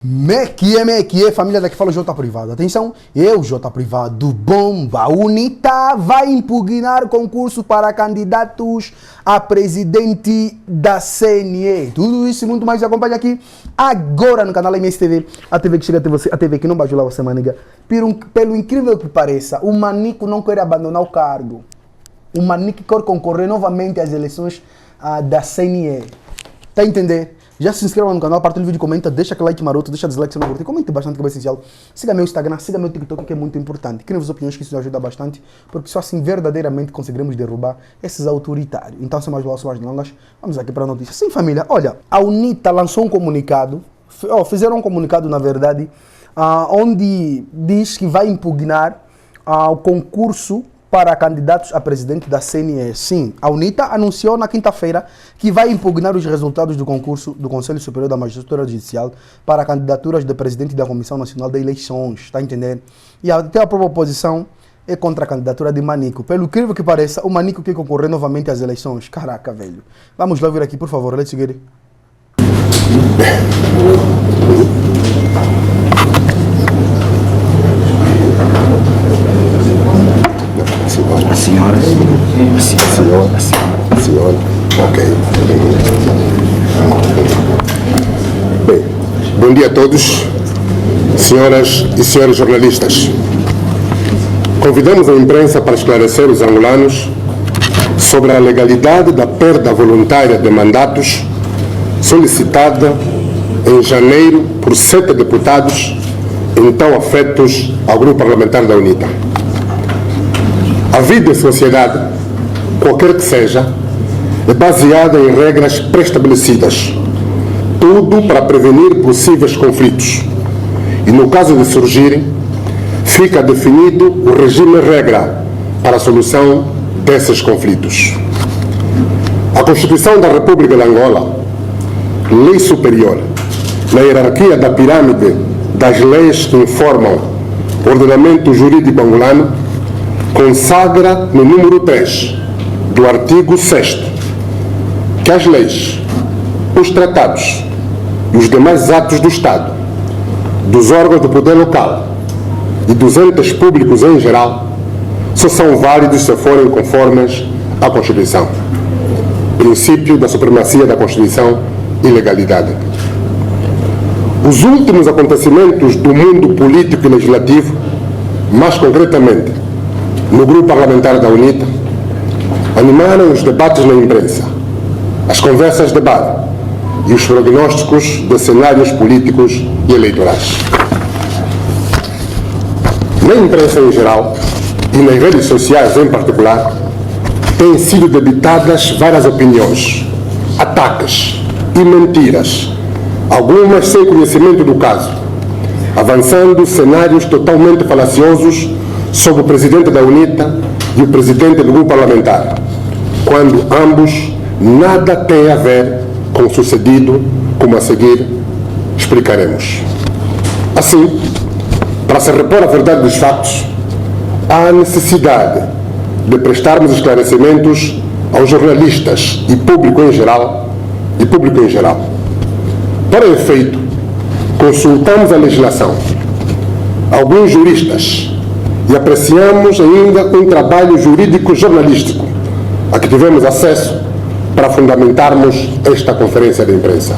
Que é, família, daqui fala J Privado. Atenção, eu, J Privado, bomba. A UNITA vai impugnar concurso para candidatos a presidente da CNE. Tudo isso e muito mais acompanha aqui agora no canal MSTV. A TV que chega até você, a TV que não bajula você, maniga. Pelo incrível que pareça, o Manico não quer abandonar o cargo. O Manico quer concorrer novamente às eleições da CNE. Tá a entender? Já se inscreva no canal, partilha o vídeo, comenta, deixa aquele like maroto, deixa dislike se não curtir, comente bastante que é essencial. Siga meu Instagram, siga meu TikTok que é muito importante. Criem as opiniões que isso nos ajuda bastante, porque só assim verdadeiramente conseguiremos derrubar esses autoritários. Então, sem mais delongas, vamos aqui para a notícia. Sim, família, olha, a UNITA lançou um comunicado, fizeram um comunicado na verdade, onde diz que vai impugnar o concurso para candidatos a presidente da CNE. Sim, a UNITA anunciou na quinta-feira que vai impugnar os resultados do concurso do Conselho Superior da Magistratura Judicial para candidaturas de presidente da Comissão Nacional de Eleições, está entendendo? E até a própria oposição é contra a candidatura de Manico. Pelo incrível que pareça, o Manico quer concorrer novamente às eleições. Caraca, velho. Vamos lá ver aqui, por favor, let's get it. A senhora. Ok. Bem, bom dia a todos, senhoras e senhores jornalistas. Convidamos a imprensa para esclarecer os angolanos sobre a legalidade da perda voluntária de mandatos solicitada em janeiro por 7 deputados, então afetos ao grupo parlamentar da UNITA. A vida em sociedade, qualquer que seja, é baseada em regras pré-estabelecidas, tudo para prevenir possíveis conflitos. E no caso de surgirem, fica definido o regime-regra para a solução desses conflitos. A Constituição da República de Angola, lei superior, na hierarquia da pirâmide das leis que informam o ordenamento jurídico angolano, consagra no número 3 do artigo 6º que as leis, os tratados e os demais atos do Estado, dos órgãos do poder local e dos entes públicos em geral, só são válidos se forem conformes à Constituição. Princípio da supremacia da Constituição e legalidade. Os últimos acontecimentos do mundo político e legislativo, mais concretamente no grupo parlamentar da UNITA, animaram os debates na imprensa, as conversas de bar e os prognósticos de cenários políticos e eleitorais. Na imprensa em geral e nas redes sociais em particular, têm sido debitadas várias opiniões, ataques e mentiras, algumas sem conhecimento do caso, avançando cenários totalmente falaciosos sobre o presidente da UNITA e o presidente do grupo parlamentar, quando ambos nada têm a ver com o sucedido, como a seguir explicaremos. Assim, para se repor a verdade dos fatos, há necessidade de prestarmos esclarecimentos aos jornalistas e público em geral. Para efeito, consultamos a legislação, alguns juristas, e apreciamos ainda um trabalho jurídico jornalístico a que tivemos acesso para fundamentarmos esta conferência de imprensa.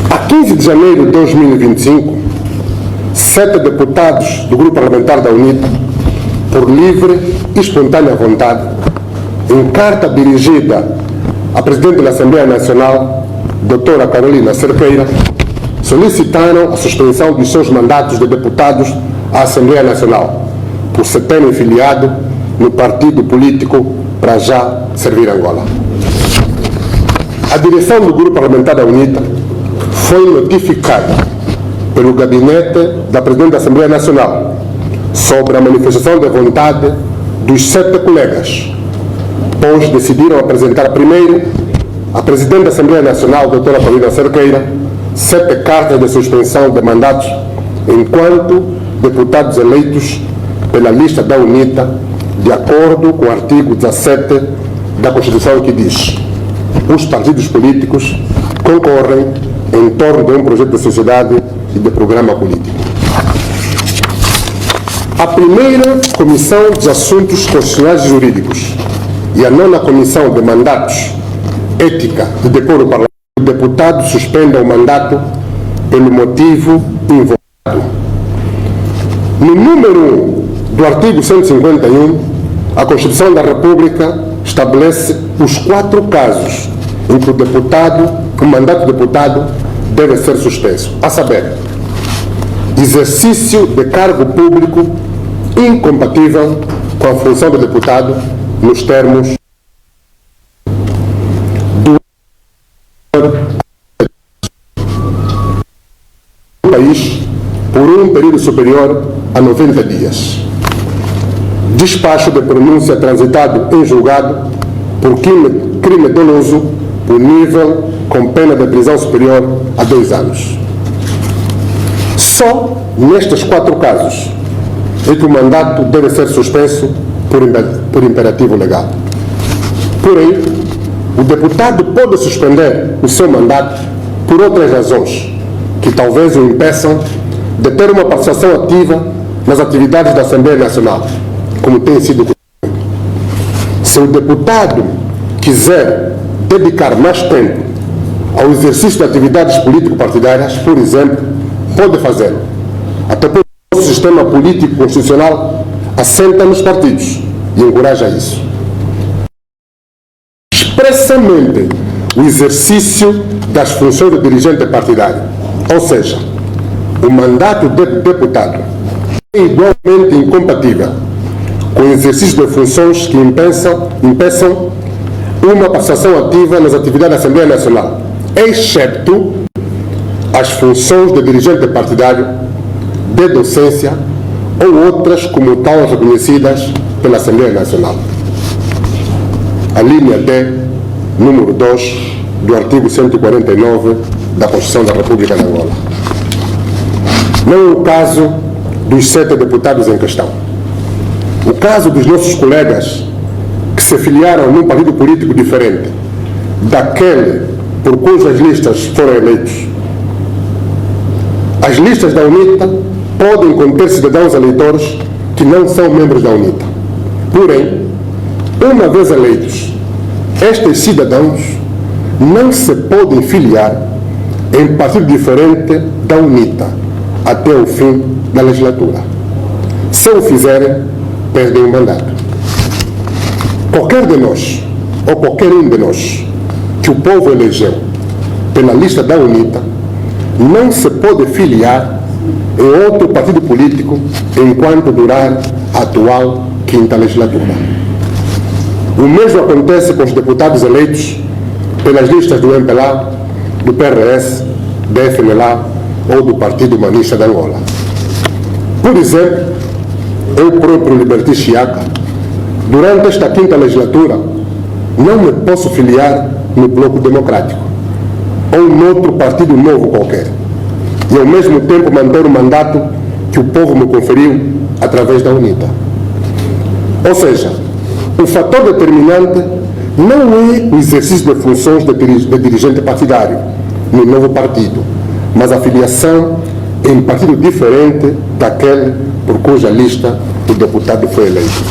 A 15 de janeiro de 2025, 7 deputados do grupo parlamentar da UNITA, por livre e espontânea vontade, em carta dirigida à Presidente da Assembleia Nacional, doutora Carolina Cerqueira, solicitaram a suspensão dos seus mandatos de deputados à Assembleia Nacional, por se terem filiado no partido político para já servir Angola. A direção do grupo parlamentar da UNITA foi notificada pelo gabinete da Presidente da Assembleia Nacional sobre a manifestação de vontade dos 7 colegas, pois decidiram apresentar primeiro à Presidente da Assembleia Nacional, doutora Carolina Cerqueira, 7 cartas de suspensão de mandatos enquanto deputados eleitos pela lista da UNITA, de acordo com o artigo 17 da Constituição, que diz: os partidos políticos concorrem em torno de um projeto de sociedade e de programa político. A primeira Comissão dos Assuntos Constitucionais e Jurídicos e a nona Comissão de Mandatos, Ética e Decoro Parlamentar, o deputado suspenda o mandato pelo motivo invocado. No número 1 do artigo 151, a Constituição da República estabelece os 4 casos em que o mandato do deputado deve ser suspenso, a saber, exercício de cargo público incompatível com a função do deputado nos termos do país por um período superior a 90 dias. Despacho de pronúncia transitado em julgado por crime doloso punível com pena de prisão superior a 2 anos. Só nestes 4 casos é que o mandato deve ser suspenso por imperativo legal. Porém, o deputado pode suspender o seu mandato por outras razões que talvez o impeçam de ter uma participação ativa nas atividades da Assembleia Nacional, como tem sido costume. Se o deputado quiser dedicar mais tempo ao exercício de atividades político-partidárias, por exemplo, pode fazê-lo. Até porque o nosso sistema político constitucional assenta nos partidos e encoraja isso. Expressamente o exercício das funções de dirigente partidário, ou seja, o mandato de deputado é igualmente incompatível com o exercício de funções que impeçam uma participação ativa nas atividades da Assembleia Nacional, exceto as funções de dirigente partidário, de docência ou outras como tal reconhecidas pela Assembleia Nacional. A linha D, número 2 do artigo 149 da Constituição da República de Angola. Não é o caso dos 7 deputados em questão. O caso dos nossos colegas que se filiaram num partido político diferente daquele por cujas listas foram eleitos. As listas da UNITA podem conter cidadãos eleitores que não são membros da UNITA. Porém, uma vez eleitos, estes cidadãos não se podem filiar em partido diferente da UNITA até o fim da legislatura. Se o fizerem, perdem o mandato. Qualquer de nós, ou qualquer um de nós, que o povo elegeu pela lista da UNITA, não se pode filiar em outro partido político enquanto durar a atual 5ª legislatura. O mesmo acontece com os deputados eleitos pelas listas do MPLA, do PRS, da FNLA ou do Partido Humanista de Angola. Por exemplo, eu próprio, Liberty Chiaka, durante esta 5ª legislatura, não me posso filiar no Bloco Democrático ou noutro partido novo qualquer e ao mesmo tempo manter o mandato que o povo me conferiu através da UNITA. Ou seja, o fator determinante não é o exercício de funções de dirigente partidário no novo partido, mas a filiação em partido diferente daquele por cuja lista o deputado foi eleito.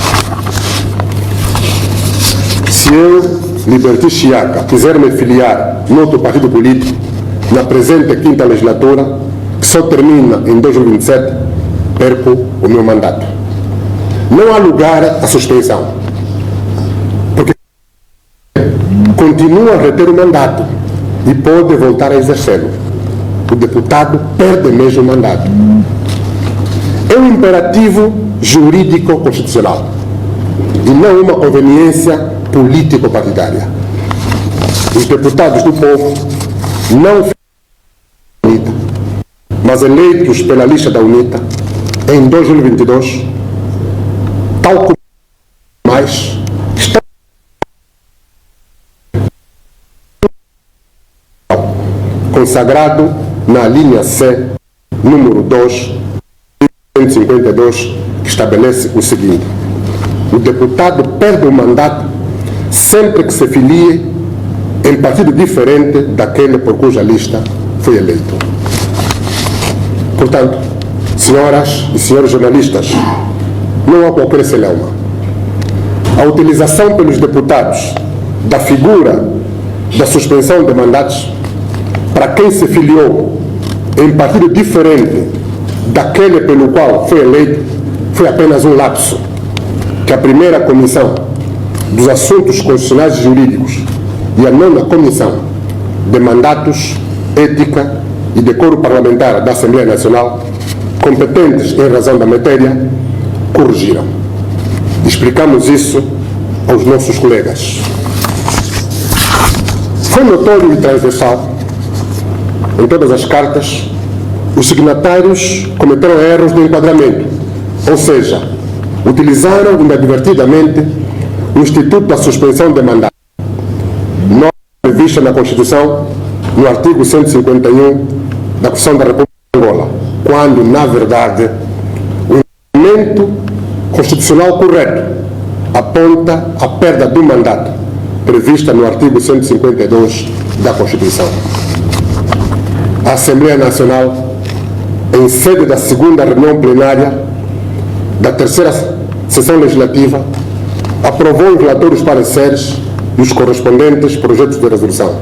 Se eu, Liberty Chiaka, quiser me filiar noutro partido político na presente 5ª legislatura, que só termina em 2027, perco o meu mandato. Não há lugar à suspensão, porque continua a reter o mandato e pode voltar a exercê-lo. O deputado perde mesmo o mandato. É um imperativo jurídico-constitucional e não uma conveniência político-partidária. Os deputados do povo não UNITA, mas eleitos pela lista da UNITA em 2022, tal como mais, estão consagrado na linha C, número 2, 152, que estabelece o seguinte: o deputado perde o mandato sempre que se filie em partido diferente daquele por cuja lista foi eleito. Portanto, senhoras e senhores jornalistas, não há qualquer celeuma. A utilização pelos deputados da figura da suspensão de mandatos para quem se filiou em partido diferente daquele pelo qual foi eleito foi apenas um lapso que a primeira comissão dos assuntos constitucionais e jurídicos e a nona comissão de mandatos, ética e decoro parlamentar da Assembleia Nacional, competentes em razão da matéria, corrigiram. Explicamos isso aos nossos colegas. Foi notório e transversal, em todas as cartas, os signatários cometeram erros de enquadramento, ou seja, utilizaram inadvertidamente o instituto da suspensão de mandato, norma prevista na Constituição, no artigo 151 da Constituição da República de Angola, quando, na verdade, o instrumento constitucional correto aponta a perda do mandato, prevista no artigo 152 da Constituição. A Assembleia Nacional, em sede da segunda reunião plenária da terceira sessão legislativa, aprovou os relatórios pareceres e os correspondentes projetos de resolução,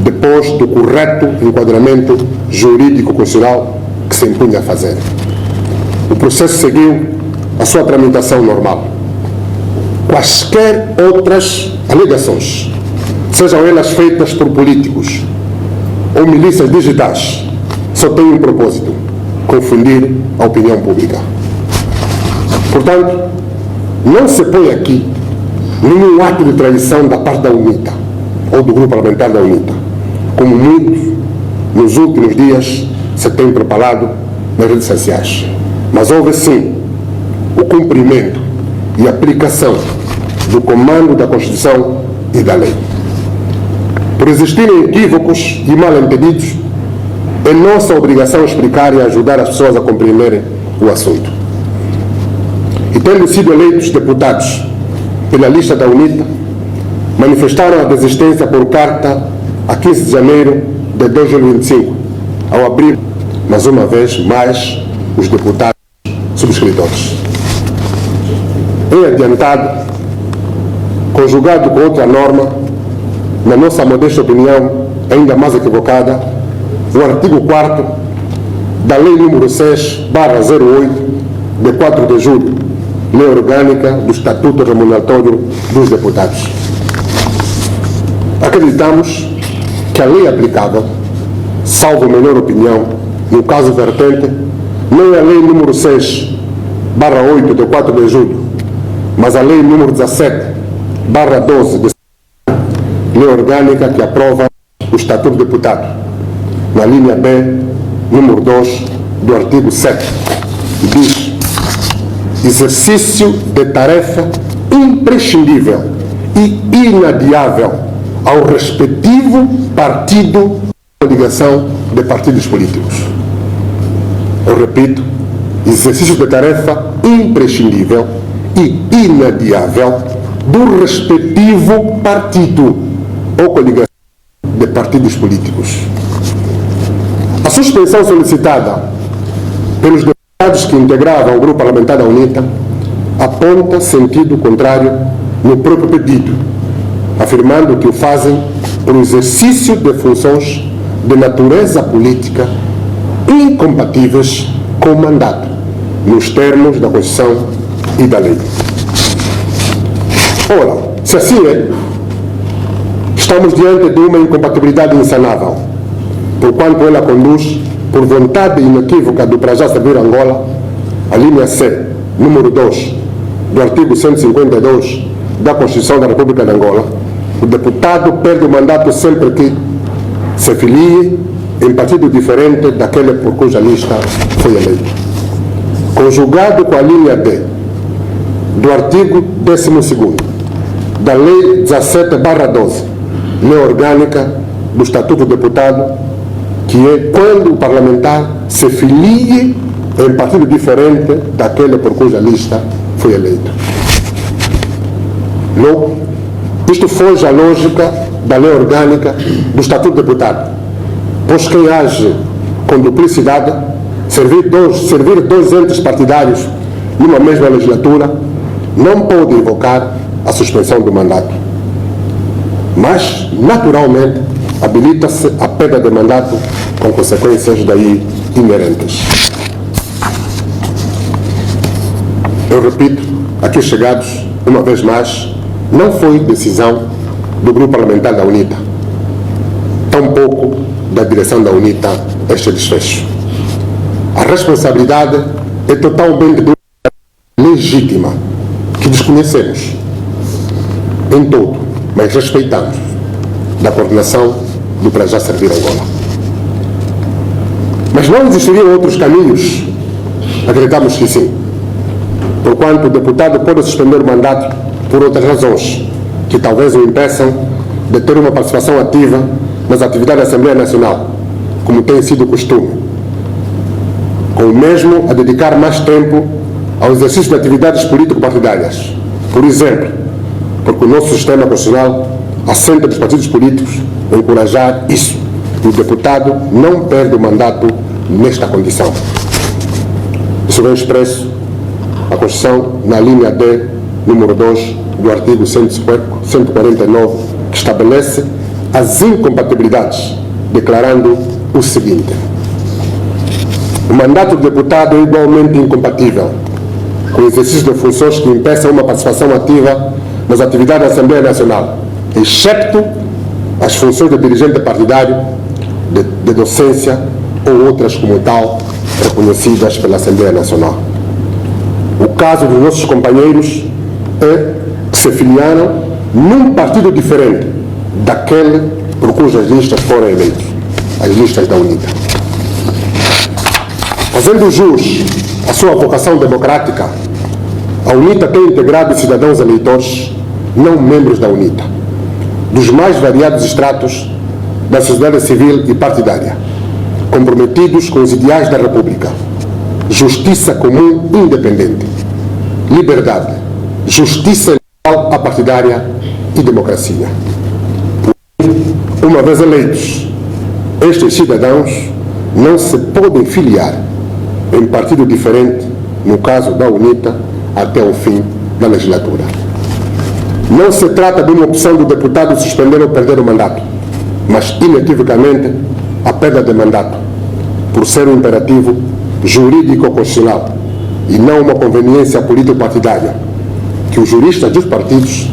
depois do correto enquadramento jurídico-constitucional que se impunha a fazer. O processo seguiu a sua tramitação normal. Quaisquer outras alegações, sejam elas feitas por políticos ou milícias digitais, só têm um propósito: confundir a opinião pública. Portanto, não se põe aqui nenhum ato de traição da parte da UNITA ou do grupo parlamentar da UNITA, como muitos nos últimos dias se tem propalado nas redes sociais. Mas houve sim o cumprimento e aplicação do comando da Constituição e da lei. Por existirem equívocos e mal-entendidos, é nossa obrigação explicar e ajudar as pessoas a compreenderem o assunto. E tendo sido eleitos deputados pela lista da UNITA, manifestaram a desistência por carta a 15 de janeiro de 2025, ao abrir, mais uma vez, mais os deputados subscritores. Em adiantado, conjugado com outra norma, na nossa modesta opinião, ainda mais equivocada, o artigo 4º da Lei número 6/08, de 4 de julho, Lei Orgânica do Estatuto Remuneratório dos Deputados. Acreditamos que a lei aplicável, salvo melhor opinião, no caso vertente, não é a Lei número 6/8, de 4 de julho, mas a Lei número 17/12, de Lei Orgânica que aprova o Estatuto do Deputado, na linha B, número 2, do artigo 7, diz: exercício de tarefa imprescindível e inadiável ao respectivo partido ou ligação de partidos políticos. Eu repito, exercício de tarefa imprescindível e inadiável do respectivo partido ou coligação de partidos políticos. A suspensão solicitada pelos deputados que integravam o grupo parlamentar da UNITA aponta sentido contrário no próprio pedido, afirmando que o fazem por exercício de funções de natureza política incompatíveis com o mandato, nos termos da Constituição e da lei. Ora, se assim é, estamos diante de uma incompatibilidade insanável, porquanto ela conduz, por vontade inequívoca do para já servir Angola, a linha C, número 2, do artigo 152 da Constituição da República de Angola, o deputado perde o mandato sempre que se filie em partido diferente daquele por cuja lista foi eleito. Conjugado com a linha D do artigo 12º da Lei 17/12, Lei Orgânica do Estatuto do Deputado, que é quando o parlamentar se filie em partido diferente daquele por cuja lista foi eleito. Logo, isto foge à lógica da Lei Orgânica do Estatuto do Deputado, pois quem age com duplicidade, servir dois entes partidários numa mesma legislatura, não pode invocar a suspensão do mandato. Mas, naturalmente, habilita-se a perda de mandato com consequências daí inerentes. Eu repito, aqui chegados, uma vez mais, não foi decisão do grupo parlamentar da UNITA, tampouco da direção da UNITA este desfecho. A responsabilidade é totalmente legítima, que desconhecemos em todo, mas respeitamos, da coordenação do para já servir Angola. Mas não existiriam outros caminhos? Acreditamos que sim, porquanto o deputado pode suspender o mandato por outras razões, que talvez o impeçam de ter uma participação ativa nas atividades da Assembleia Nacional, como tem sido costume, com o mesmo a dedicar mais tempo ao exercício de atividades político-partidárias. Por exemplo, porque o nosso sistema constitucional assenta dos partidos políticos a encorajar isso, e o deputado não perde o mandato nesta condição. Isso vem expresso a Constituição na linha D, número 2, do artigo 149, que estabelece as incompatibilidades, declarando o seguinte: o mandato do deputado é igualmente incompatível com o exercício de funções que impeçam uma participação ativa nas atividades da Assembleia Nacional, excepto as funções de dirigente partidário, de docência ou outras como tal reconhecidas pela Assembleia Nacional. O caso dos nossos companheiros é que se filiaram num partido diferente daquele por cujas listas foram eleitos, as listas da UNITA. Fazendo jus à sua vocação democrática, a UNITA tem integrado cidadãos eleitores não membros da UNITA, dos mais variados estratos da sociedade civil e partidária, comprometidos com os ideais da República, justiça comum independente, liberdade, justiça legal apartidária e democracia. Uma vez eleitos, estes cidadãos não se podem filiar em partido diferente, no caso da UNITA, até o fim da legislatura. Não se trata de uma opção do deputado suspender ou perder o mandato, mas, inequivocamente, a perda de mandato, por ser um imperativo jurídico-constitucional e não uma conveniência político-partidária, que os juristas dos partidos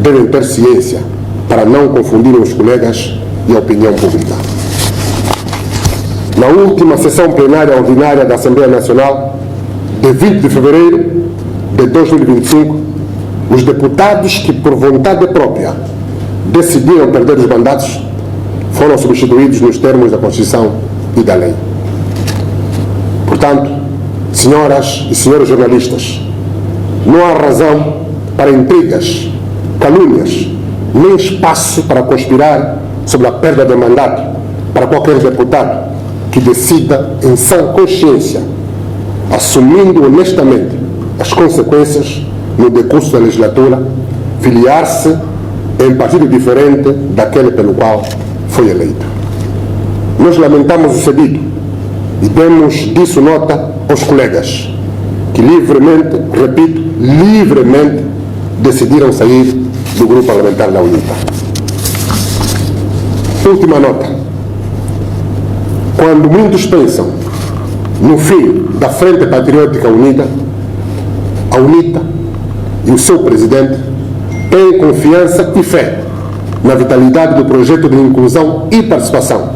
devem ter ciência para não confundirem os colegas e a opinião pública. Na última sessão plenária ordinária da Assembleia Nacional, de 20 de fevereiro de 2025, os deputados que, por vontade própria, decidiram perder os mandatos foram substituídos nos termos da Constituição e da lei. Portanto, senhoras e senhores jornalistas, não há razão para intrigas, calúnias, nem espaço para conspirar sobre a perda de mandato para qualquer deputado que decida em sã consciência, assumindo honestamente as consequências no decurso da legislatura, filiar-se em partido diferente daquele pelo qual foi eleito. Nós lamentamos o cedido e demos disso nota aos colegas que livremente, repito, livremente decidiram sair do grupo parlamentar da UNITA. Última nota. Quando muitos pensam no fim da Frente Patriótica Unida, a UNITA e o seu presidente têm confiança e fé na vitalidade do projeto de inclusão e participação,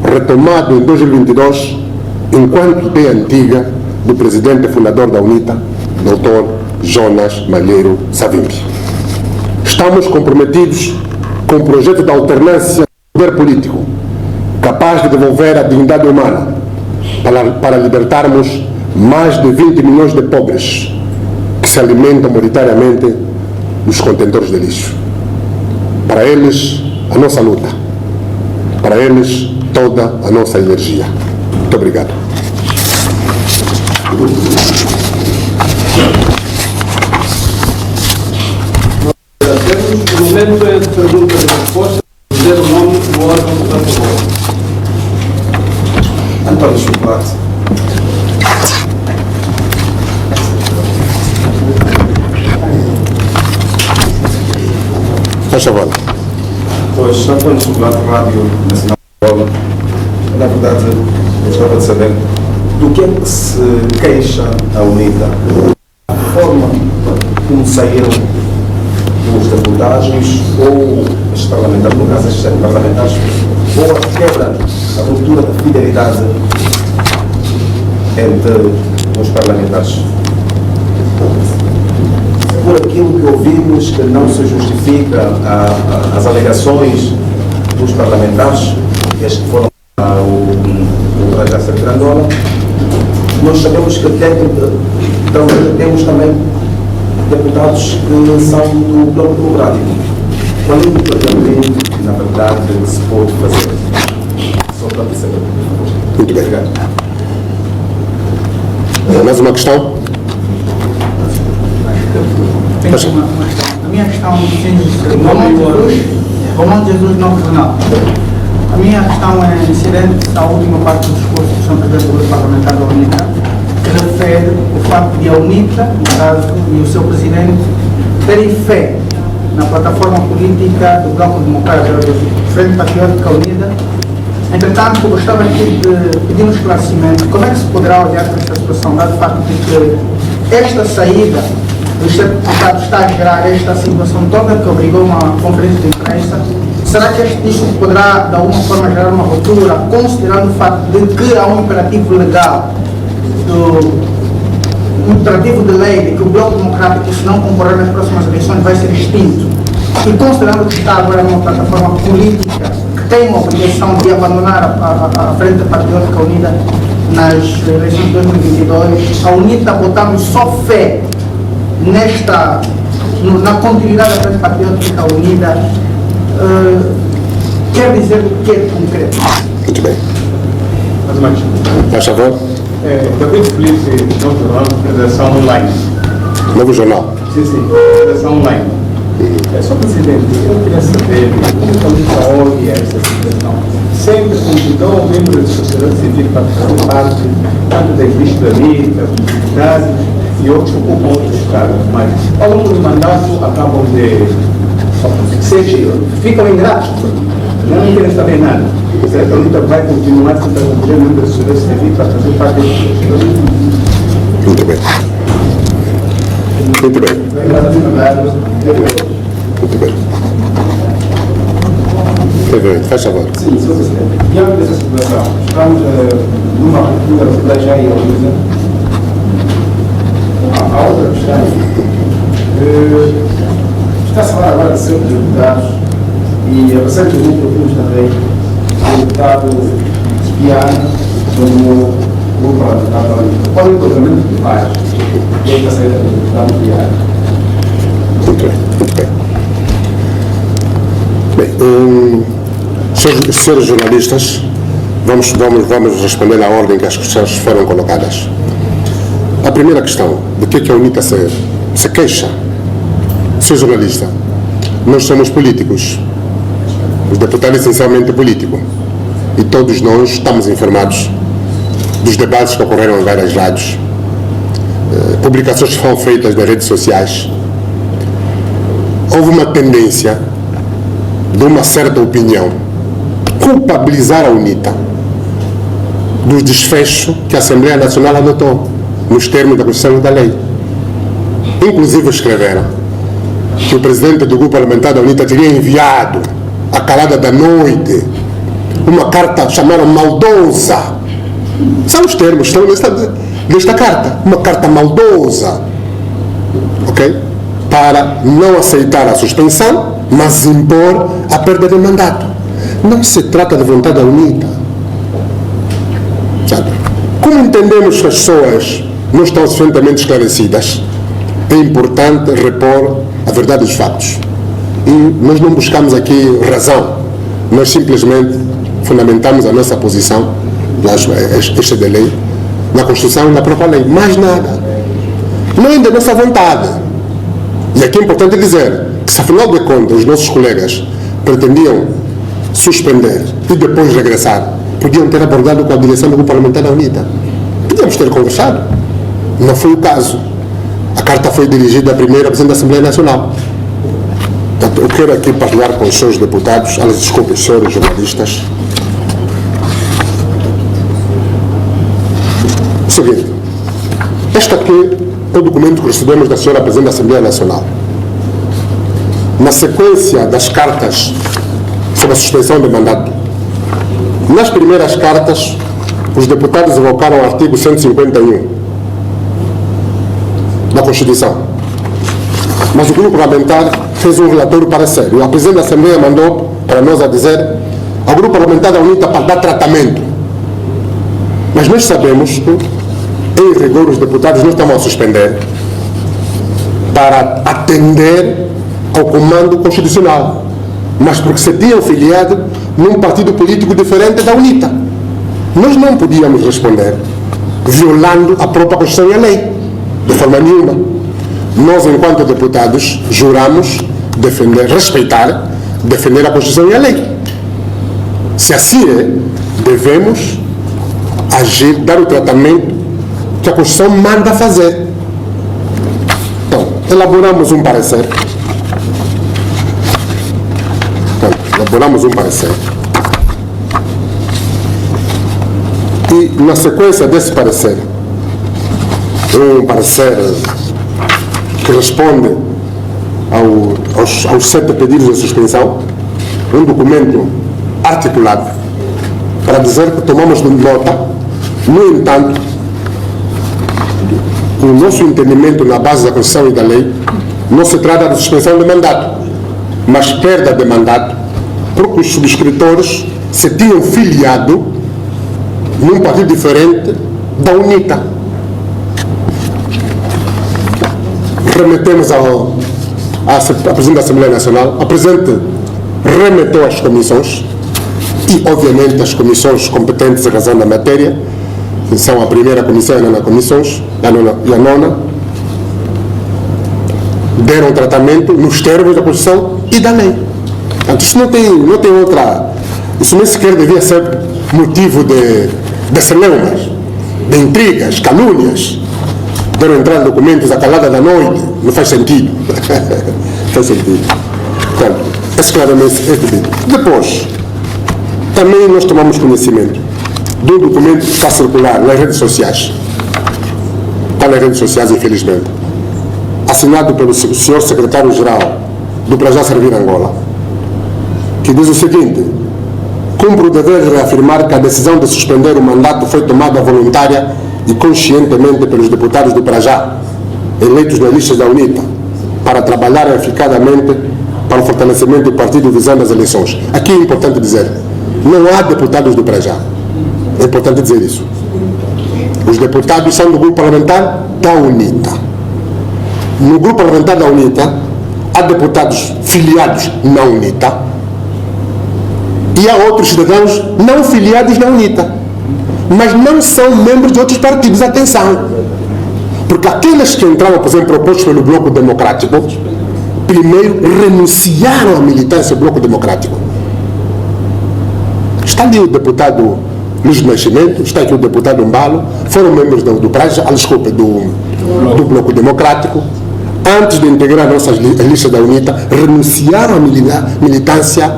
retomado em 2022, enquanto ideia antiga do presidente fundador da UNITA, Dr. Jonas Malheiro Savimbi. Estamos comprometidos com um projeto de alternância do poder político, capaz de devolver a dignidade humana para libertarmos mais de 20 milhões de pobres que se alimentam maioritariamente nos contentores de lixo. Para eles, a nossa luta. Para eles, toda a nossa energia. Muito obrigado. O momento é de perguntas e respostas. Dizer o nome do órgão da favor. debate. Faz favor. Pois, António Chocolate, Rádio Nacional de Angola. Na verdade, eu gostava de saber do que é que se queixa a UNITA. A forma como saíram os deputados ou os parlamentares, no caso estes serem parlamentares, ou a quebra, a ruptura da fidelidade entre os parlamentares. Por aquilo que ouvimos, que não se justifica as alegações dos parlamentares, estes que foram o Rajá de Angola, nós sabemos que temos também deputados que são do Bloco Democrático. Qual é o tratamento, na verdade, que se pode fazer? Só para saber. Muito bem. Obrigado. Mais uma questão? Tenho uma questão. A minha questão é Romão Jesus não regional. A minha questão é incidente à última parte do discurso do Sr. Presidente do Grupo Parlamentar da UNITA, que refere o facto de a UNITA, no caso, e o seu Presidente, terem fé na plataforma política do Bloco Democrático, do Frente Patriótica Unida. Entretanto, gostava aqui de pedir um esclarecimento. Como é que se poderá olhar para esta situação, dado o facto de que esta saída dos deputados está a gerar esta situação toda que obrigou uma conferência de imprensa? Será que isto poderá, de alguma forma, gerar uma ruptura, considerando o facto de que há um imperativo legal, um imperativo de lei, de que o Bloco Democrático, se não concorrer nas próximas eleições, vai ser extinto, e considerando que está agora numa plataforma política que tem uma obrigação de abandonar a Frente Patriótica Unida nas eleições de 2022, a UNITA botando só fé na continuidade da Frente Patriótica Unida, quer dizer o que é concreto? Muito bem. Mais uma questão. Faz favor. David Felipe, Novo Jornal, Federação Online. Novo Jornal. Sim, Federação Online. Sr. Presidente, eu queria saber como está hoje essa situação. Sempre convidou membros da sociedade civil para fazer parte, tanto da indústria lírica, publicidade e outros que ocupam outros cargos, mas ao longo do mandato acabam ficam ingratos, não querem saber nada. Será que a luta vai continuar se convidar membros da sociedade civil para fazer parte desse sociedade? Muito bem. Muito bem. Muito bem. Faz favor. Sim, Sr. Presidente. Diante dessa situação, estamos numa ruptura da já e a Luísa. A outra questão está-se a falar agora de 5 deputados e recentemente ouvimos também o deputado Espiano como grupo parlamentar da Luísa. Qual é o enquadramento que faz esta saída do deputado Espiano? Muito bem, muito bem. Bem, senhores jornalistas, vamos responder na ordem que as questões foram colocadas. A primeira questão, de que a UNITA se queixa? Senhor jornalista, nós somos políticos. Os deputados essencialmente políticos. E todos nós estamos informados dos debates que ocorreram em vários lados, publicações que foram feitas nas redes sociais. Houve uma tendência de uma certa opinião culpabilizar a UNITA do desfecho que a Assembleia Nacional adotou nos termos da Constituição e da lei. Inclusive escreveram que o presidente do grupo parlamentar da UNITA teria enviado à calada da noite uma carta chamada maldosa. São os termos que estão nesta carta. Uma carta maldosa, ok? Para não aceitar a suspensão, mas impor a perda de mandato. Não se trata de vontade da UNITA. Sabe? Como entendemos que as pessoas não estão suficientemente esclarecidas, é importante repor a verdade dos factos. E nós não buscamos aqui razão. Nós simplesmente fundamentamos a nossa posição, esta de lei, na Constituição e na própria lei. Mais nada. Não é da nossa vontade. E aqui é importante dizer que, se afinal de contas os nossos colegas pretendiam suspender e depois regressar, podiam ter abordado com a direção do Grupo Parlamentar da UNITA. Podíamos ter conversado. Não foi o caso. A carta foi dirigida primeiro ao Presidente da Assembleia Nacional. Portanto, eu quero aqui partilhar com os senhores deputados, desculpe, os senhores jornalistas, o seguinte: este aqui é o documento que recebemos da senhora Presidente da Assembleia Nacional. Na sequência das cartas sobre a suspensão de mandato, nas primeiras cartas, os deputados evocaram o artigo 151 da Constituição. Mas o grupo parlamentar fez um relatório para sério. A Presidente da Assembleia mandou para nós a dizer ao grupo parlamentar da UNITA para dar tratamento. Mas nós sabemos que, em rigor, os deputados não estavam a suspender para atender ao comando constitucional, mas porque se tinham filiado num partido político diferente da UNITA. Nós não podíamos responder violando a própria Constituição e a lei, de forma nenhuma. Nós, enquanto deputados, juramos defender, respeitar, defender a Constituição e a lei. Se assim é, devemos agir, dar o tratamento que a Constituição manda fazer. Então, elaboramos um parecer. E, na sequência desse parecer, um parecer que responde aos 7 pedidos de suspensão, um documento articulado para dizer que tomamos nota. No entanto, o nosso entendimento na base da Constituição e da lei não se trata de suspensão de mandato, mas perda de mandato, porque os subscritores se tinham filiado num partido diferente da UNITA. Remetemos à Presidente da Assembleia Nacional. A Presidente remeteu às comissões e, obviamente, as comissões competentes em razão da matéria, que são a primeira comissão e a nona comissões, a nona, deram tratamento nos termos da Constituição e da lei. Portanto, isso não tem outra... Isso nem sequer devia ser motivo de celeumas, de intrigas, calúnias. Deram entrar documentos à calada da noite. Não faz sentido. Faz sentido. Portanto, esse claramente é pedido. Depois, também nós tomamos conhecimento de um documento que está a circular nas redes sociais. Está nas redes sociais, infelizmente. Assinado pelo senhor secretário-geral do Praja Servir Angola, que diz o seguinte: cumpre o dever de reafirmar que a decisão de suspender o mandato foi tomada voluntária e conscientemente pelos deputados do Praja, eleitos nas listas da UNITA, para trabalhar eficazmente para o fortalecimento do partido visando as eleições. Aqui é importante dizer, não há deputados do Praja. É importante dizer isso. Os deputados são do grupo parlamentar da UNITA. No grupo parlamentar da UNITA, há deputados filiados na UNITA e há outros cidadãos não filiados na UNITA, mas não são membros de outros partidos. Atenção, porque aqueles que entraram, por exemplo, propostos pelo Bloco Democrático, primeiro renunciaram à militância do Bloco Democrático. Está ali o deputado Luís do Nascimento, está aqui o deputado Mbalo, foram membros do Praja, do Bloco Democrático. Antes de integrar nossas listas da UNITA, renunciaram à militância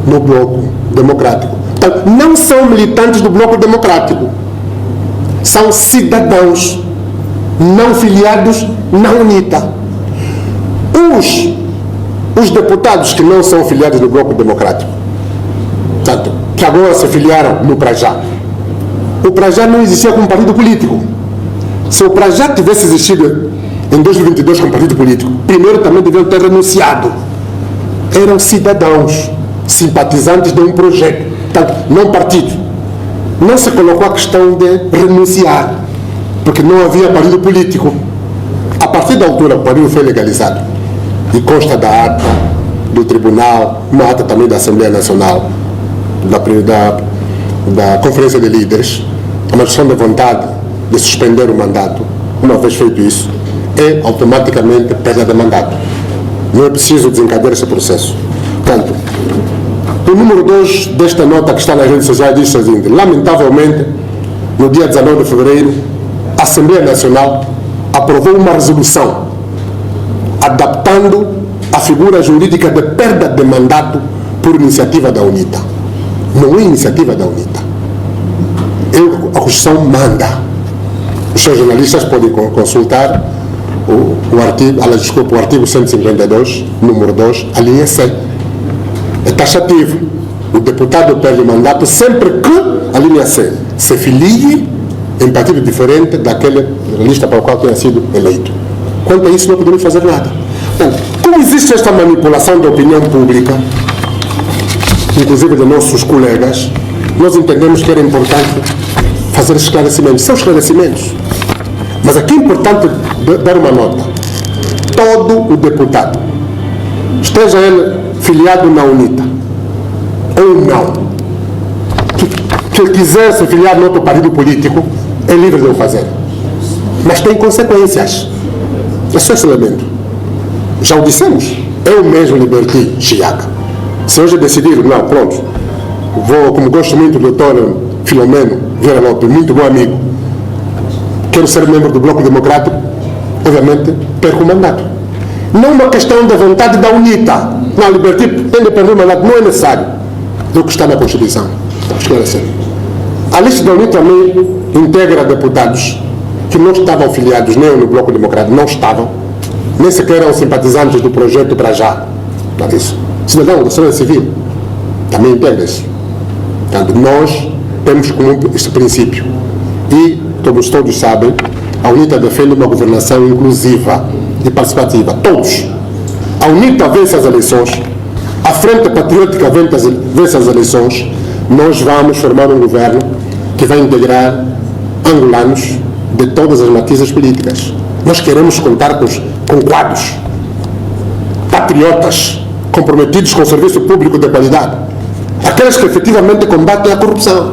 no Bloco Democrático. Então, não são militantes do Bloco Democrático, são cidadãos não filiados na UNITA. Os deputados que não são filiados no Bloco Democrático, portanto, que agora se filiaram no Praja, o Praja não existia como partido político. Se o Praja tivesse existido em 2022 como partido político, primeiro também deviam ter renunciado. Eram cidadãos, simpatizantes de um projeto, portanto, não partido. Não se colocou a questão de renunciar, porque não havia partido político. A partir da altura, o partido foi legalizado e consta da ata do Tribunal, uma ata também da Assembleia Nacional, da Conferência de Líderes, uma questão de vontade de suspender o mandato. Uma vez feito isso, é automaticamente perda de mandato. Não é preciso desencadear esse processo. Portanto, O número 2 desta nota que está nas redes sociais diz o seguinte: lamentavelmente, no dia 19 de fevereiro, a Assembleia Nacional aprovou uma resolução adaptando a figura jurídica de perda de mandato por iniciativa da UNITA. Não é iniciativa da UNITA. A Constituição manda. Os seus jornalistas podem consultar o artigo 152, número 2, a linha C. É taxativo. O deputado perde o mandato sempre que a linha C se filie em partido diferente daquele lista para o qual tenha sido eleito. Quanto a isso, não podemos fazer nada. Então, como existe esta manipulação da opinião pública, inclusive de nossos colegas, nós entendemos que era importante fazer esclarecimentos. São esclarecimentos. Mas aqui é importante dar uma nota. Todo o deputado, esteja ele filiado na UNITA ou não, que quiser se filiar em outro partido político, é livre de o fazer. Mas tem consequências. É só esse elemento. Já o dissemos. Eu mesmo libertei Chiaca. Se hoje decidir, não, pronto, vou, como gosto muito do doutor Filomeno Vieira Lopes, muito bom amigo, quero ser membro do Bloco Democrático, obviamente perco o mandato. Não uma questão da vontade da UNITA. Não, libertei, tem de perder o mandato, não é necessário. Do que está na Constituição. Esclarecendo. A lista da UNITA também integra deputados que não estavam filiados nem no Bloco Democrático, não estavam, nem sequer eram simpatizantes do projeto para já. Não é isso. Cidadão da sociedade civil também integra isso. Portanto, nós temos como este princípio. E todos sabem, a UNITA defende uma governação inclusiva e participativa. Todos. A UNITA vence as eleições, a Frente Patriótica vence as eleições, nós vamos formar um governo que vai integrar angolanos de todas as matizes políticas. Nós queremos contar com quadros patriotas comprometidos com o serviço público de qualidade, aqueles que efetivamente combatem a corrupção.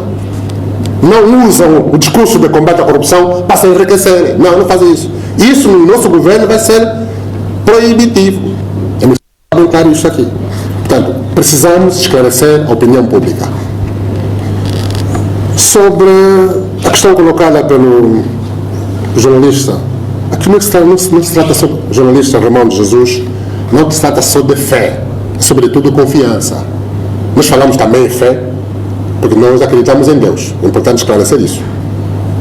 Não usam o discurso de combate à corrupção para se enriquecerem. Não fazem isso. Isso no nosso governo vai ser proibitivo. É necessário isso aqui. Portanto, precisamos esclarecer a opinião pública. Sobre a questão colocada pelo jornalista, aqui não se trata só do jornalista Ramon de Jesus, não se trata só de fé, sobretudo confiança. Nós falamos também em fé, porque nós acreditamos em Deus. É importante esclarecer isso.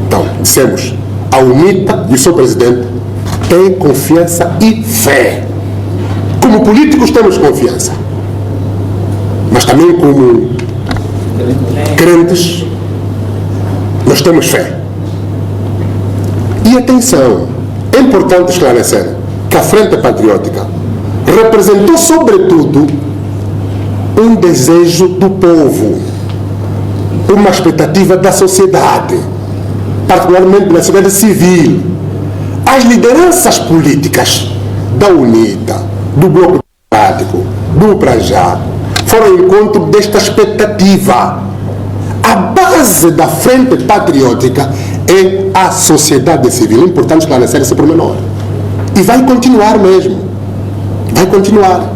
Então, dissemos, a UNITA e o seu presidente têm confiança e fé. Como políticos temos confiança, mas também como crentes nós temos fé. E atenção, é importante esclarecer que a Frente Patriótica representou sobretudo um desejo do povo, uma expectativa da sociedade, particularmente da sociedade civil. As lideranças políticas da UNITA, do Bloco Democrático, do Prajá, foram ao encontro desta expectativa. A base da Frente Patriótica é a sociedade civil. É importante esclarecer esse pormenor. E vai continuar mesmo. Vai continuar.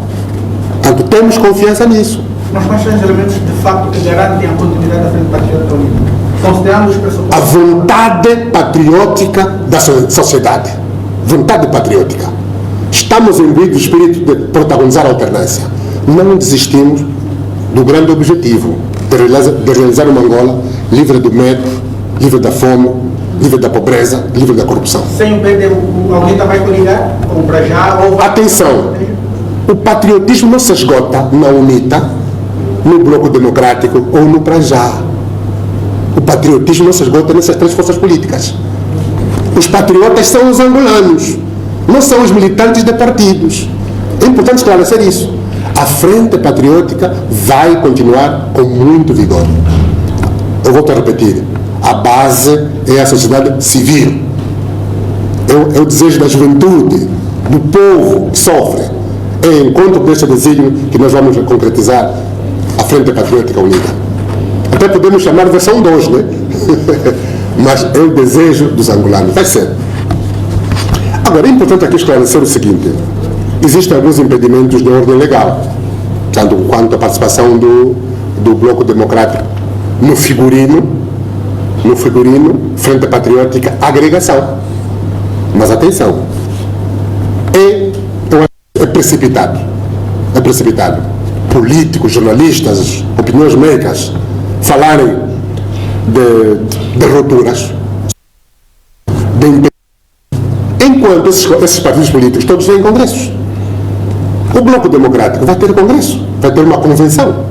Portanto, temos confiança nisso. Mas quais são os elementos de facto que garantem a continuidade da Frente Patriótica Unida? Considerando os pressupostos. A vontade patriótica da sociedade. Vontade patriótica. Estamos imbuídos do espírito de protagonizar a alternância. Não desistimos do grande objetivo de realizar uma Angola livre do medo, livre da fome, livre da pobreza, livre da corrupção. Sem o PD, a UNITA vai coligar? Ou para já? Ou vai... Atenção! O patriotismo não se esgota na UNITA, no Bloco Democrático ou no Prajá. O patriotismo não se esgota nessas três forças políticas. Os patriotas são os angolanos, não são os militantes de partidos. É importante esclarecer isso. A Frente Patriótica vai continuar com muito vigor. Eu volto a repetir. A base é a sociedade civil. É o desejo da juventude, do povo que sofre. É em encontro deste desígnio que nós vamos concretizar a Frente Patriótica Unida. Até podemos chamar versão 2, né? Mas é o desejo dos angolanos. Vai ser. Agora, é importante aqui esclarecer o seguinte. Existem alguns impedimentos de ordem legal, tanto quanto a participação do do Bloco Democrático no figurino, Frente Patriótica, agregação. Mas atenção, é precipitado. É precipitado. Políticos, jornalistas, opiniões makers falarem de rupturas, enquanto esses partidos políticos todos têm congressos. O Bloco Democrático vai ter congresso, vai ter uma convenção.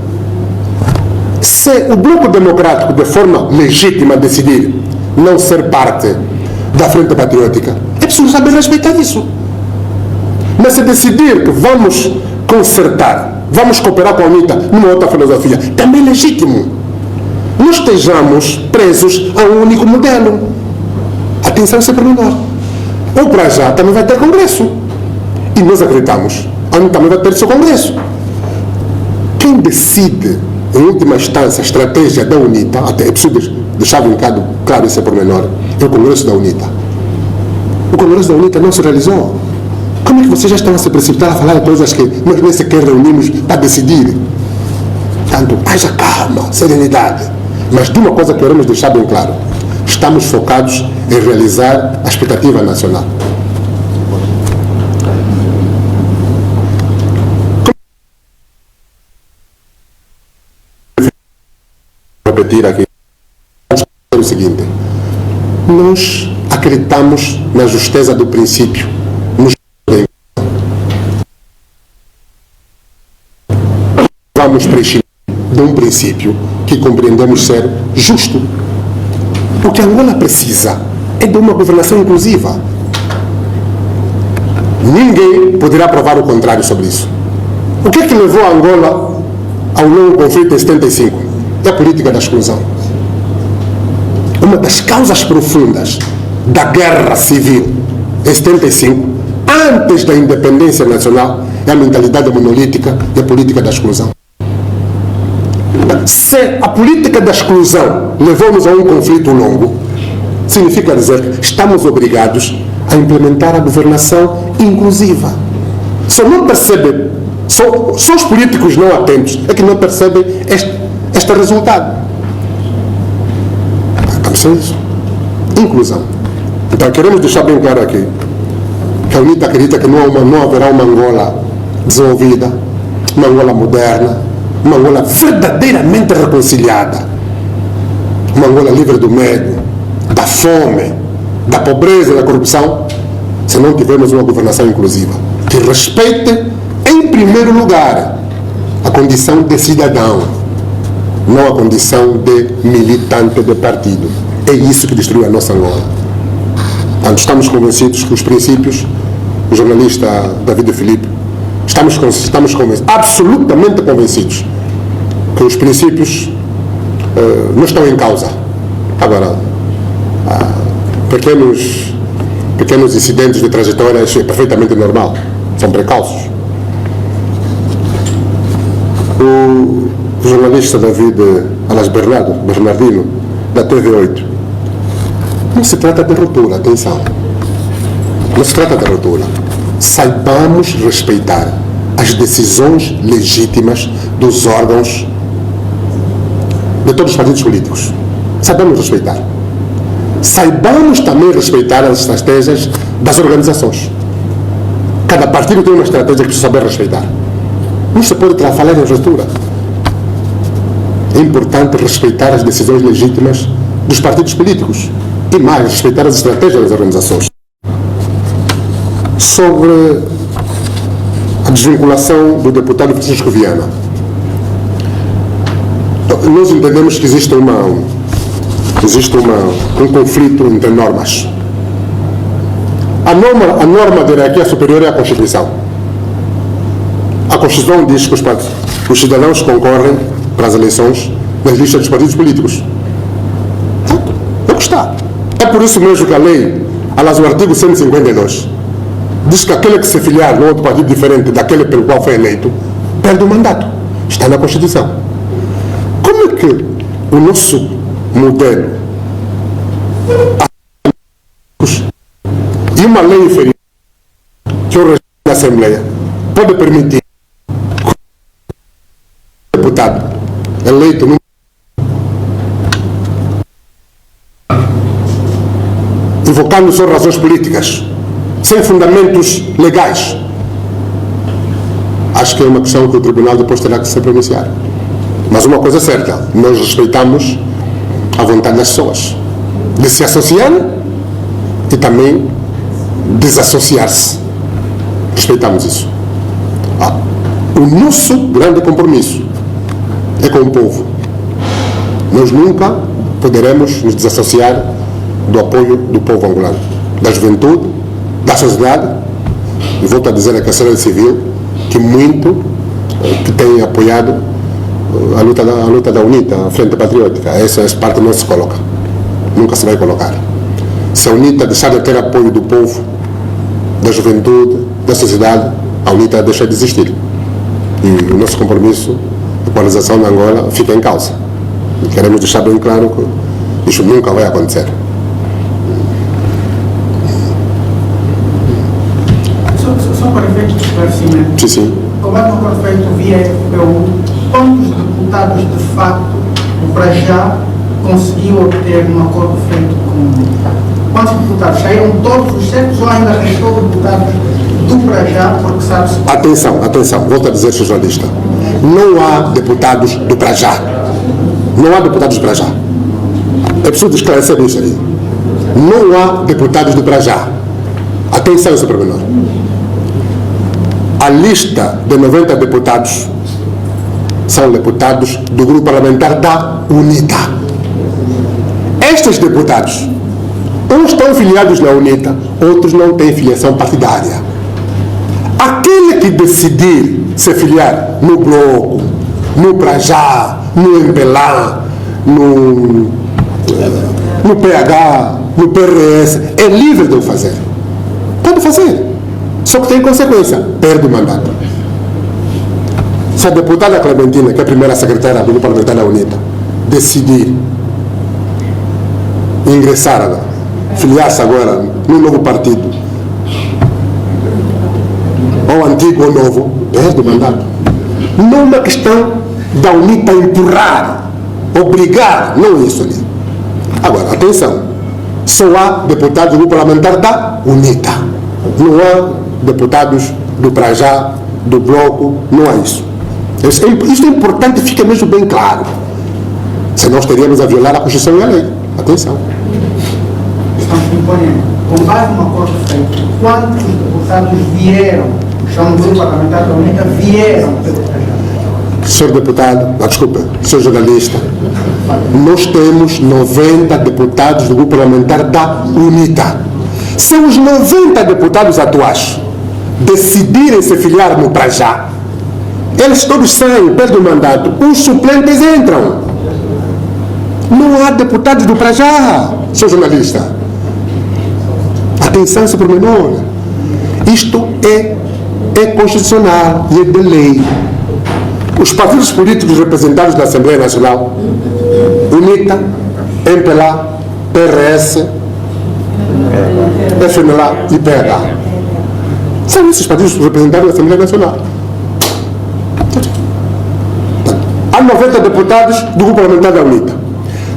Se o Bloco Democrático, de forma legítima, decidir não ser parte da Frente Patriótica, é preciso saber respeitar isso. Mas se decidir que vamos consertar, vamos cooperar com a UNITA numa outra filosofia, também é legítimo. Não estejamos presos a um único modelo. Atenção a esse pormenor. Ou para já também vai ter congresso. E nós acreditamos, a UNITA também vai ter seu congresso. Quem decide, em última instância, a estratégia da UNITA, até é preciso deixar um bocado claro esse pormenor, é o congresso da UNITA. O congresso da UNITA não se realizou. Como é que vocês já estão a se precipitar a falar de coisas que nós nem sequer reunimos para decidir? Portanto, haja calma, serenidade. Mas de uma coisa que queremos deixar bem claro: estamos focados em realizar a expectativa nacional. Vou repetir aqui o seguinte: nós acreditamos na justeza do princípio. Vamos prescindir de um princípio que compreendemos ser justo. O que Angola precisa é de uma governação inclusiva. Ninguém poderá provar o contrário sobre isso. O que é que levou a Angola ao longo conflito em 75? É a política da exclusão. Uma das causas profundas da guerra civil em 75, antes da independência nacional, é a mentalidade monolítica e a política da exclusão. Se a política da exclusão levou-nos a um conflito longo, significa dizer que estamos obrigados a implementar a governação inclusiva. Só não percebem, só os políticos não atentos é que não percebem este resultado. Estamos sem isso. Inclusão. Então queremos deixar bem claro aqui que a UNITA acredita que não haverá uma Angola desenvolvida, uma Angola moderna, uma Angola verdadeiramente reconciliada, uma Angola livre do medo, da fome, da pobreza e da corrupção, se não tivermos uma governação inclusiva que respeite, em primeiro lugar, a condição de cidadão, não a condição de militante de partido. É isso que destruiu a nossa Angola. Portanto, estamos convencidos que os princípios, o jornalista David Filipe, estamos convencidos, absolutamente convencidos, que os princípios não estão em causa. Agora, pequenos incidentes de trajetórias é perfeitamente normal, são precauços. O jornalista David Alas Bernardino, da TV8, não se trata de ruptura, atenção, não se trata de ruptura. Saibamos respeitar as decisões legítimas dos órgãos de todos os partidos políticos. Sabemos respeitar. Saibamos também respeitar as estratégias das organizações. Cada partido tem uma estratégia que precisa saber respeitar. Não se pode falar em ruptura. É importante respeitar as decisões legítimas dos partidos políticos e mais, respeitar as estratégias das organizações. Sobre a desvinculação do deputado Francisco Viana, nós entendemos que existe um conflito entre normas. A norma de hierarquia superior é a Constituição. A Constituição diz que os cidadãos concorrem para as eleições nas listas dos partidos políticos. É o que está. É por isso mesmo que a lei, aliás, o artigo 152, diz que aquele que se filiar no outro partido diferente daquele pelo qual foi eleito, perde o mandato. Está na Constituição. Como é que o nosso modelo e uma lei inferior que o regime da Assembleia pode permitir que o deputado eleito no invocando só razões políticas, sem fundamentos legais. Acho que é uma questão que o Tribunal depois terá que se pronunciar. Mas uma coisa é certa, nós respeitamos a vontade das pessoas de se associar e também desassociar-se. Respeitamos isso. O nosso grande compromisso é com o povo. Nós nunca poderemos nos desassociar do apoio do povo angolano, da juventude, da sociedade, e volto a dizer que a sociedade civil, que muito que tem apoiado a luta da UNITA, a Frente Patriótica. Essa parte não se coloca, nunca se vai colocar. Se a UNITA deixar de ter apoio do povo, da juventude, da sociedade, a UNITA deixa de existir. E o nosso compromisso de polarização na Angola fica em causa. E queremos deixar bem claro que isso nunca vai acontecer. Só para efeito de esclarecimento. Sim. Como é que foi feito via FPU, quantos deputados de facto, para já, conseguiu obter um acordo feito com... Quantos deputados? Saíram todos os secos ou ainda restou deputados do para já, porque sabe-se... Atenção, volto a dizer, jornalista. Não há deputados do para já. Não há deputados do para já. É preciso esclarecer isso aí. Não há deputados do para já. Atenção, esse pormenor. A lista de 90 deputados são deputados do grupo parlamentar da UNITA. Estes deputados, uns estão filiados na UNITA, outros não têm filiação partidária. Aquele que decidir se filiar no Bloco, no Prajá, no MPLA, no PH, no PRS, é livre de o fazer. Pode fazer. Só que tem consequência, perde o mandato. Se a deputada Clementina, que é a primeira secretária do grupo parlamentar da UNITA, decidir ingressar, filiar-se agora num novo partido, ou antigo ou novo, perde o mandato. Não é uma questão da UNITA empurrar, obrigar, não é isso ali. Agora, atenção, só há deputados do grupo parlamentar da UNITA. Não há deputados do Prajá, do Bloco, não há isso. Isso é importante, fica mesmo bem claro. Senão estaríamos a violar a Constituição e a lei. Atenção. Estamos imponendo, com base no acordo feito, quantos deputados vieram, são do grupo parlamentar da UNITA, vieram pelo Prajá? Senhor deputado, desculpa, senhor jornalista, nós temos 90 deputados do grupo parlamentar da UNITA. Se os 90 deputados atuais decidirem se filiar no Prajá, eles todos saem, perdem o mandato, os suplentes entram. Não há deputados do Prajá, senhor jornalista. Atenção a esse pormenor. Isto é constitucional e é de lei. Os partidos políticos representados na Assembleia Nacional, UNITA, MPLA, PRS, FNLA e PH, são esses partidos representados na Assembleia Nacional. Há 90 deputados do grupo parlamentar da UNITA,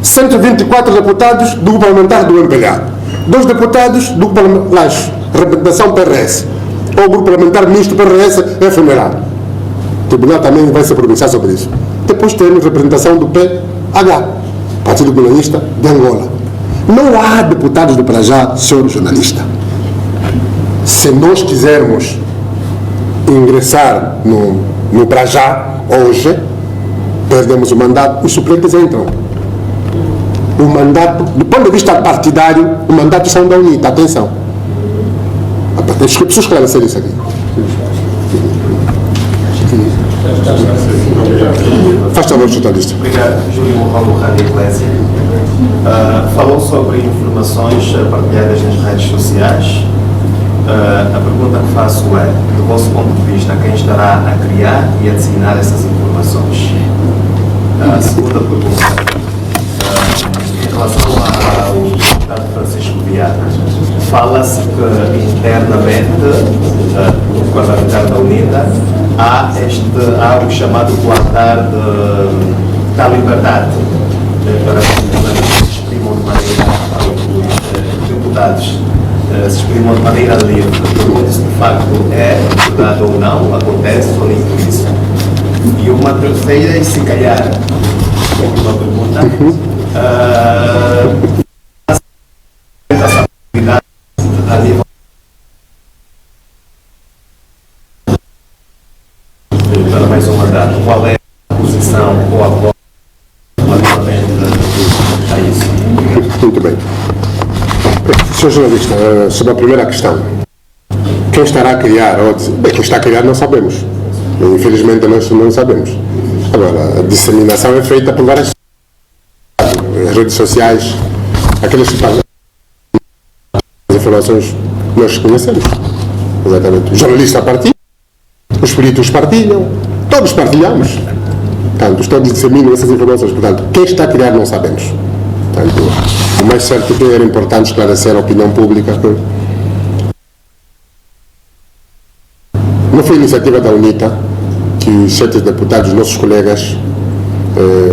124 deputados do grupo parlamentar do MPLA, 2 deputados do grupo parlamentar, representação PRS, ou grupo parlamentar misto PRS FNLA. O tribunal também vai se pronunciar sobre isso. Depois temos representação do PH, Partido Comunista de Angola. Não há deputados do Prajá, senhor jornalista. Se nós quisermos ingressar no Prajá hoje, perdemos o mandato, os suplentes entram. O mandato, do ponto de vista partidário, o mandato são da UNITA, atenção. Preciso esclarecer isso aqui. Faz favor, jornalista. Obrigado, Júlio Paulo, Rádio Eclésia. Falou sobre informações partilhadas nas redes sociais. A pergunta que faço é, do vosso ponto de vista, quem estará a criar e a disseminar essas informações? A segunda pergunta, em relação ao deputado Francisco Viana, fala-se que internamente, no parlamentar da UNITA, há o chamado plantar da liberdade para que os deputados se exprimam de maneira, para que os deputados se exprimam de maneira livre, pergunte se de facto é verdade ou não, acontece ou nem por isso. E uma terceira, e se calhar, uma pergunta, essa atividade a nível para mais um mandato, qual é a posição ou a voz relativamente a isso? Muito bem. Sr. jornalista, sobre a primeira questão, quem estará a criar, quem está a criar não sabemos. Infelizmente nós não sabemos. Agora, a disseminação é feita por várias redes sociais, aqueles que fazem as informações nós conhecemos. Exatamente. O jornalista partilha, os políticos partilham, todos partilhamos. Portanto, todos disseminam essas informações. Portanto, quem está a criar não sabemos. Portanto, o mais certo é que era importante esclarecer a opinião pública que não foi iniciativa da UNITA que os 7 deputados, nossos colegas,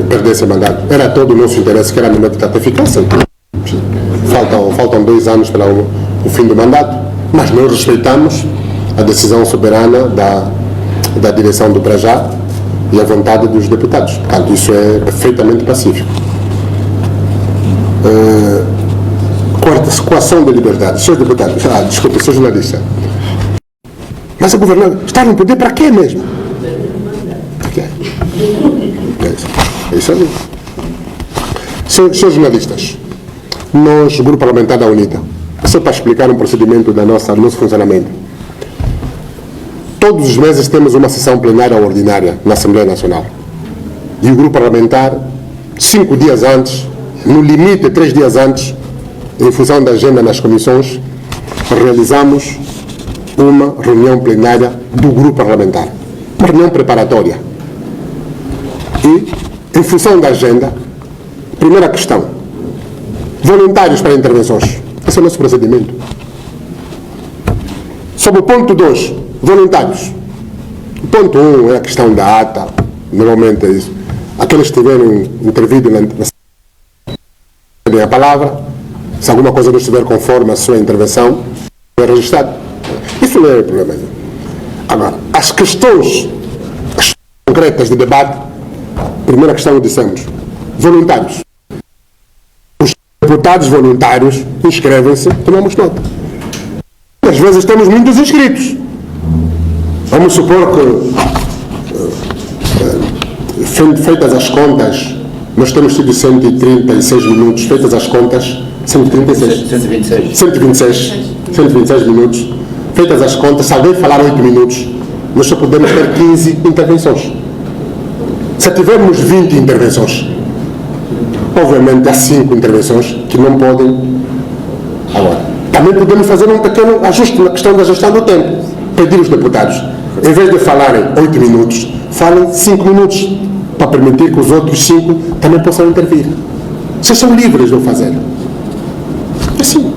perdessem mandato. Era todo o nosso interesse que era mesmo que ficassem. Faltam 2 anos para o fim do mandato, mas nós respeitamos a decisão soberana da direção do Prajá e a vontade dos deputados. Portanto, isso é perfeitamente pacífico. Coação da liberdade. Senhor deputado, desculpe, sou jornalista. Mas o governador está no poder para quê mesmo? É isso ali. Senhores jornalistas, nós, Grupo Parlamentar da UNITA, só para explicar um procedimento do nosso funcionamento. Todos os meses temos uma sessão plenária ordinária na Assembleia Nacional. E o Grupo Parlamentar, 5 dias antes, no limite 3 dias antes, em função da agenda nas comissões, realizamos uma reunião plenária do Grupo Parlamentar. Uma reunião preparatória. E, em função da agenda, primeira questão, voluntários para intervenções. Esse é o nosso procedimento. Sobre o ponto 2, voluntários. O ponto 1 é a questão da ata, normalmente é isso. Aqueles que tiverem intervido na a palavra, se alguma coisa não estiver conforme a sua intervenção, é registrado. Isso não é problema nenhum. Agora, as questões concretas de debate, primeira questão dissemos, voluntários. Os deputados voluntários inscrevem-se, tomamos nota. Às vezes temos muitos inscritos. Vamos supor que, feitas as contas, nós temos tido 136 minutos, feitas as contas, 126 minutos, feitas as contas, se alguém falar 8 minutos, nós só podemos ter 15 intervenções. Se tivermos 20 intervenções, obviamente há 5 intervenções que não podem. Agora, também podemos fazer um pequeno ajuste na questão da gestão do tempo. Pedir aos deputados, em vez de falarem 8 minutos, falem 5 minutos, para permitir que os outros 5 também possam intervir. Vocês são livres de o fazer. Assim.